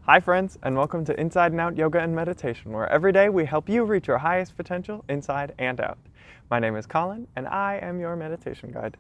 Hi friends, and welcome to Inside and Out Yoga and Meditation, where every day we help you reach your highest potential inside and out. My name is Colin, and I am your meditation guide.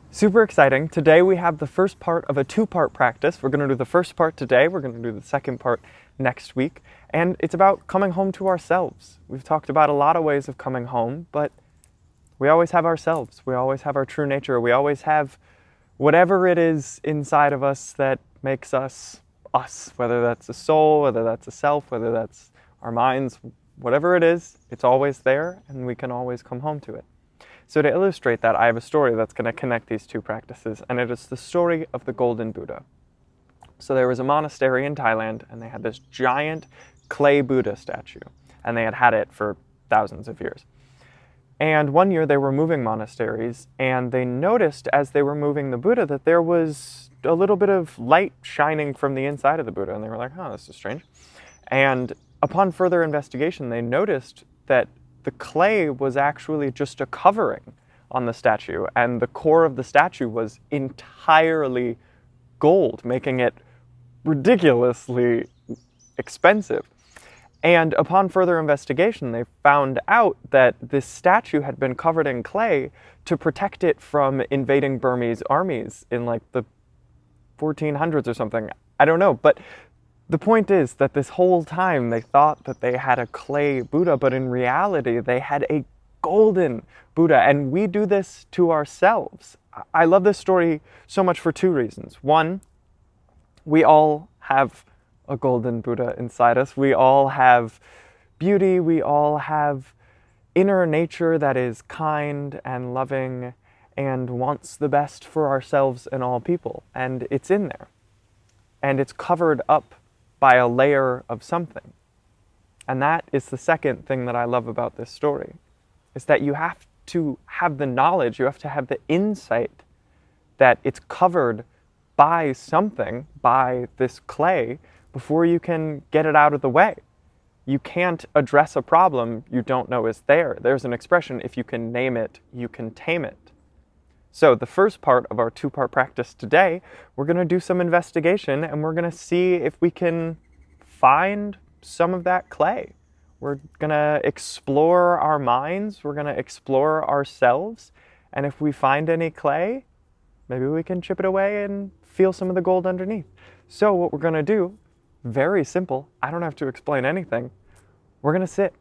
Super exciting. Today we have the first part of a two-part practice. We're going to do the first part today, we're going to do the second part next week, and it's about coming home to ourselves. We've talked about a lot of ways of coming home, but we always have ourselves. We always have our true nature. We always have whatever it is inside of us that makes us us, whether that's a soul, whether that's a self, whether that's our minds, whatever it is, it's always there and we can always come home to it. So to illustrate that, I have a story that's going to connect these two practices, and it is the story of the Golden Buddha. So there was a monastery in Thailand, and they had this giant clay Buddha statue, and they had had it for thousands of years. And one year they were moving monasteries, and they noticed as they were moving the Buddha that there was a little bit of light shining from the inside of the Buddha, and they were like, "Huh, this is strange." And upon further investigation, they noticed that the clay was actually just a covering on the statue, and the core of the statue was entirely gold, making it ridiculously expensive. And upon further investigation, they found out that this statue had been covered in clay to protect it from invading Burmese armies in like the 1400s or something. I don't know, but the point is that this whole time they thought that they had a clay Buddha, but in reality they had a golden Buddha, and we do this to ourselves. I love this story so much for two reasons. One, we all have a golden Buddha inside us. We all have beauty. We all have inner nature that is kind and loving and wants the best for ourselves and all people. And it's in there. And it's covered up by a layer of something. And that is the second thing that I love about this story, is that you have to have the knowledge, you have to have the insight that it's covered by something, by this clay, before you can get it out of the way. You can't address a problem you don't know is there. There's an expression, if you can name it, you can tame it. So the first part of our two-part practice today, we're going to do some investigation and we're going to see if we can find some of that clay. We're going to explore our minds, we're going to explore ourselves, and if we find any clay, maybe we can chip it away and feel some of the gold underneath. So what we're going to do, very simple, I don't have to explain anything, we're going to sit.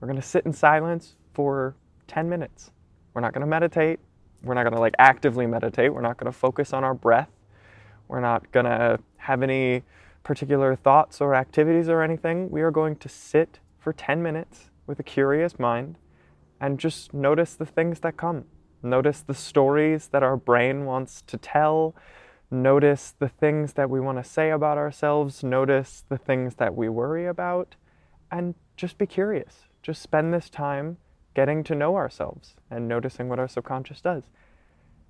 We're going to sit in silence for 10 minutes. We're not going to meditate. We're not going to like actively meditate. We're not going to focus on our breath. We're not going to have any particular thoughts or activities or anything. We are going to sit for 10 minutes with a curious mind and just notice the things that come. Notice the stories that our brain wants to tell. Notice the things that we want to say about ourselves. Notice the things that we worry about. And just be curious. Just spend this time getting to know ourselves and noticing what our subconscious does.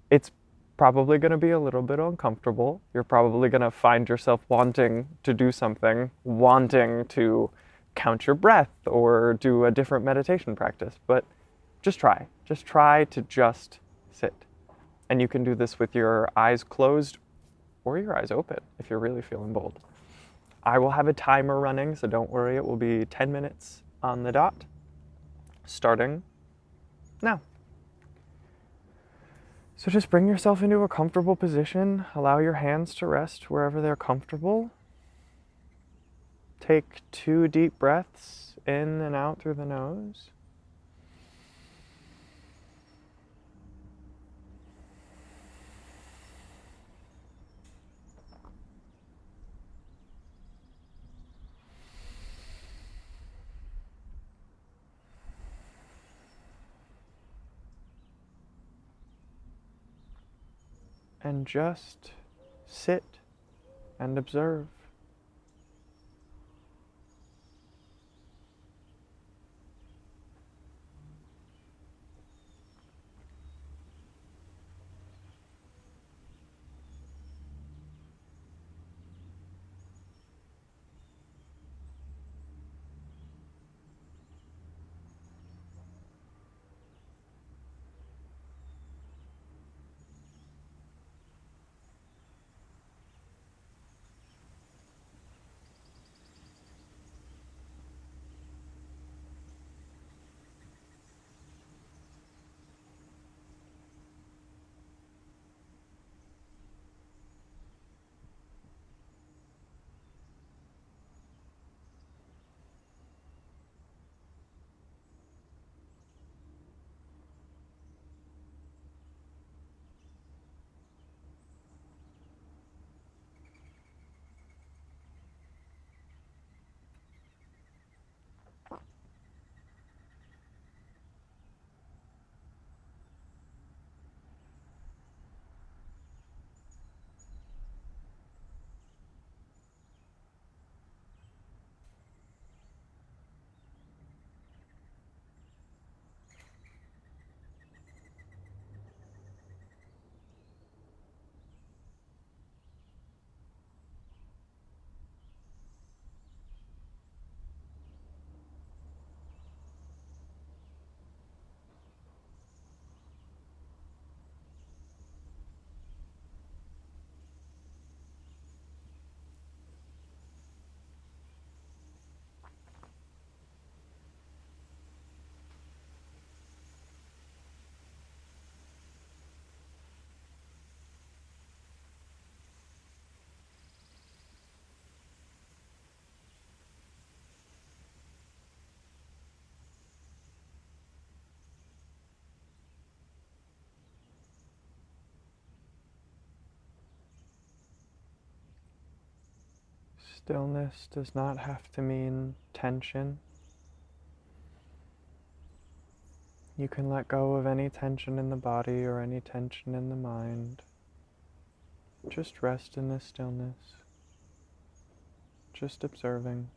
It's probably going to be a little bit uncomfortable. You're probably going to find yourself wanting to do something, wanting to count your breath or do a different meditation practice, but just try. Just try to just sit. And you can do this with your eyes closed or your eyes open if you're really feeling bold. I will have a timer running, so don't worry, it will be 10 minutes on the dot, starting now. So just bring yourself into a comfortable position. Allow your hands to rest wherever they're comfortable. Take 2 deep breaths in and out through the nose. And just sit and observe. Stillness does not have to mean tension. You can let go of any tension in the body or any tension in the mind. Just rest in this stillness. Just observing.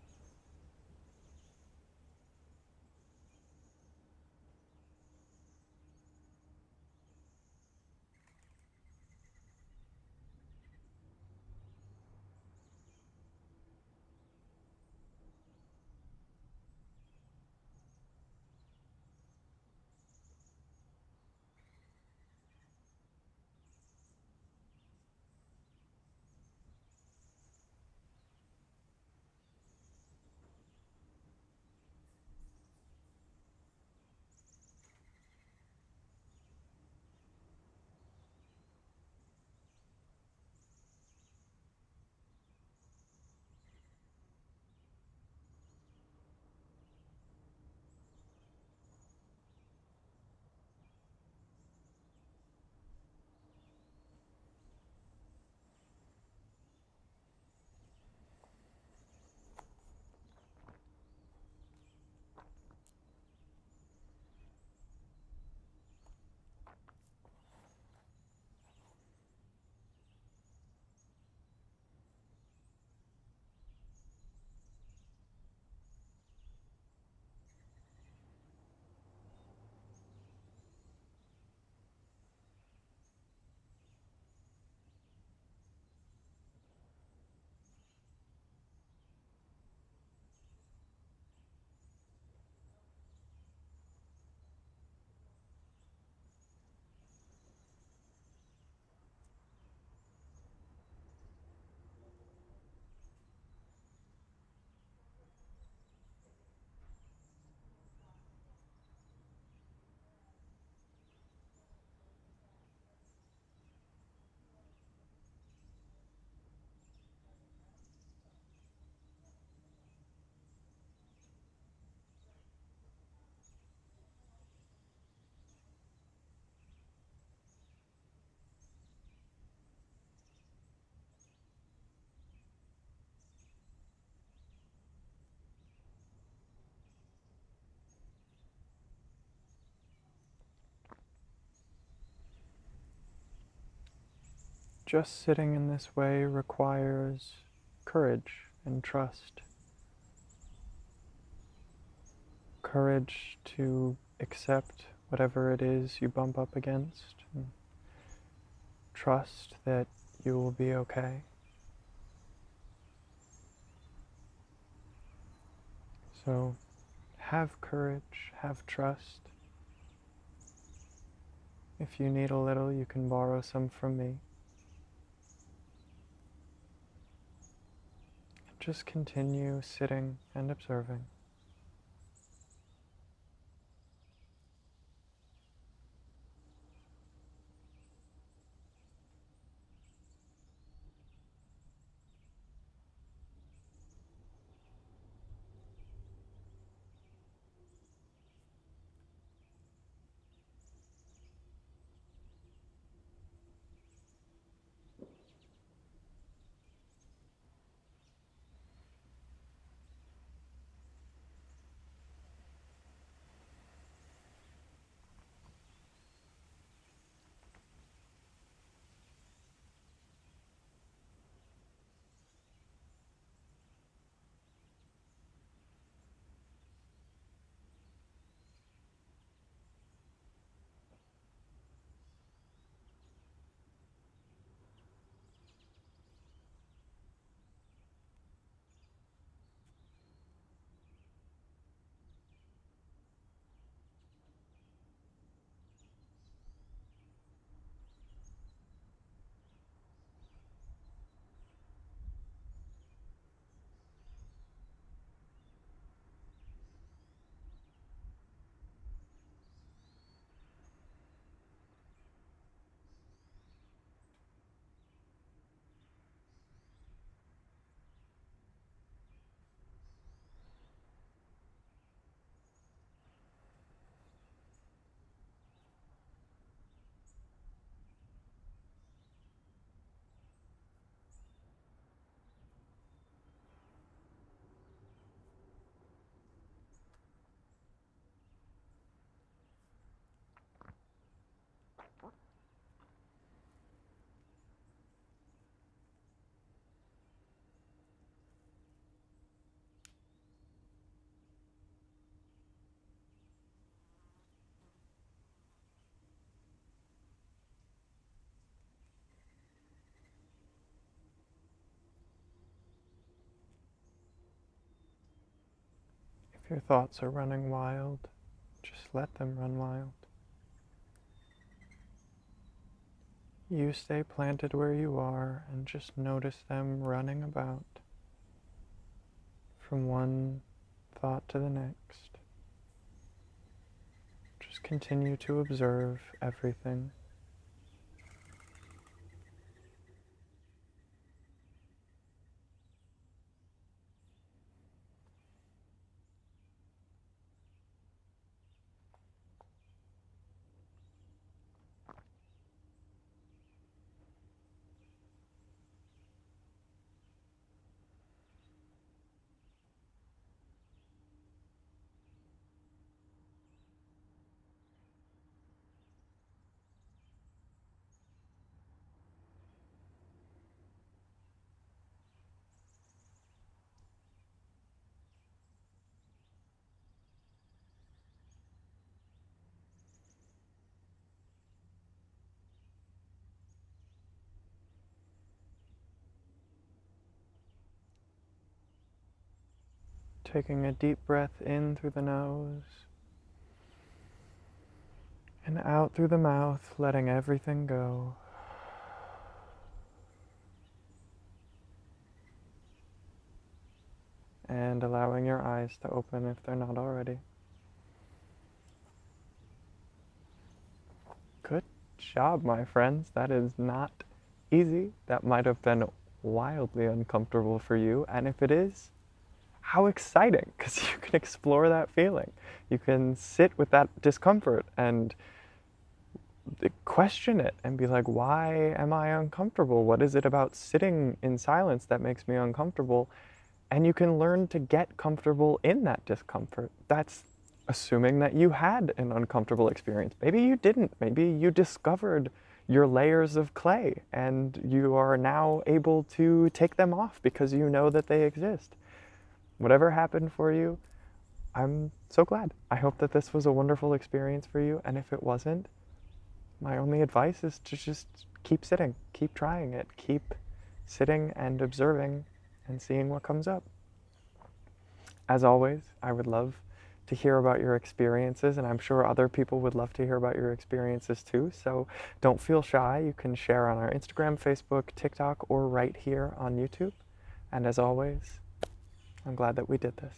Just sitting in this way requires courage and trust. Courage to accept whatever it is you bump up against, and trust that you will be okay. So have courage, have trust. If you need a little, you can borrow some from me. Just continue sitting and observing. If your thoughts are running wild, just let them run wild. You stay planted where you are and just notice them running about from one thought to the next. Just continue to observe everything. Taking a deep breath in through the nose and out through the mouth, letting everything go. And allowing your eyes to open if they're not already. Good job, my friends. That is not easy. That might have been wildly uncomfortable for you. And if it is, how exciting, because you can explore that feeling. You can sit with that discomfort and question it and be like, why am I uncomfortable? What is it about sitting in silence that makes me uncomfortable? And you can learn to get comfortable in that discomfort. That's assuming that you had an uncomfortable experience. Maybe you didn't. Maybe you discovered your layers of clay and you are now able to take them off because you know that they exist. Whatever happened for you, I'm so glad. I hope that this was a wonderful experience for you. And if it wasn't, my only advice is to just keep sitting, keep trying it, keep sitting and observing and seeing what comes up. As always, I would love to hear about your experiences, and I'm sure other people would love to hear about your experiences too. So don't feel shy. You can share on our Instagram, Facebook, TikTok, or right here on YouTube. And as always, I'm glad that we did this.